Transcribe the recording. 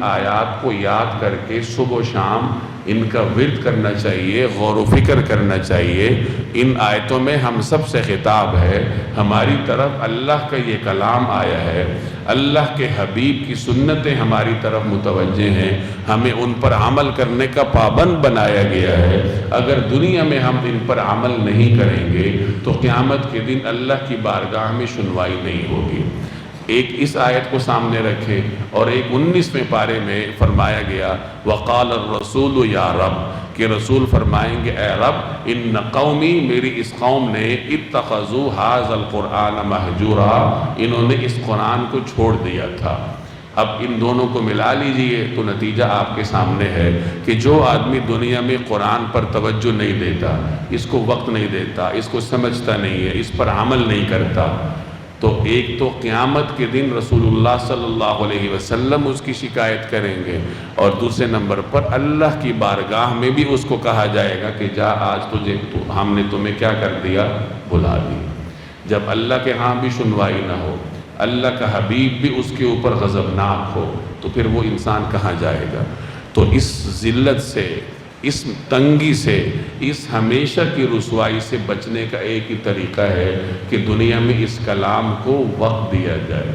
آیات کو یاد کر کے صبح و شام ان کا ورد کرنا چاہیے، غور و فکر کرنا چاہیے۔ ان آیتوں میں ہم سب سے خطاب ہے، ہماری طرف اللہ کا یہ کلام آیا ہے، اللہ کے حبیب کی سنتیں ہماری طرف متوجہ ہیں، ہمیں ان پر عمل کرنے کا پابند بنایا گیا ہے۔ اگر دنیا میں ہم ان پر عمل نہیں کریں گے تو قیامت کے دن اللہ کی بارگاہ میں سنوائی نہیں ہوگی۔ ایک اس آیت کو سامنے رکھے اور ایک 19ویں پارے میں فرمایا گیا وَقَالَ الرَّسُولُ يَا رَبْ، کہ رسول فرمائیں گے اے رب ان قومی، میری اس قوم نے اتخذوا هذا القرآن مہجورا، انہوں نے اس قرآن کو چھوڑ دیا تھا۔ اب ان دونوں کو ملا لیجئے تو نتیجہ آپ کے سامنے ہے کہ جو آدمی دنیا میں قرآن پر توجہ نہیں دیتا، اس کو وقت نہیں دیتا، اس کو سمجھتا نہیں ہے، اس پر عمل نہیں کرتا، تو ایک تو قیامت کے دن رسول اللہ صلی اللہ علیہ وسلم اس کی شکایت کریں گے، اور دوسرے نمبر پر اللہ کی بارگاہ میں بھی اس کو کہا جائے گا کہ جا آج ہم نے تمہیں کیا کر دیا، بلا دی۔ جب اللہ کے ہاں بھی سنوائی نہ ہو، اللہ کا حبیب بھی اس کے اوپر غضبناک ہو، تو پھر وہ انسان کہاں جائے گا؟ تو اس ذلت سے، اس تنگی سے، اس ہمیشہ کی رسوائی سے بچنے کا ایک ہی طریقہ ہے کہ دنیا میں اس کلام کو وقت دیا جائے۔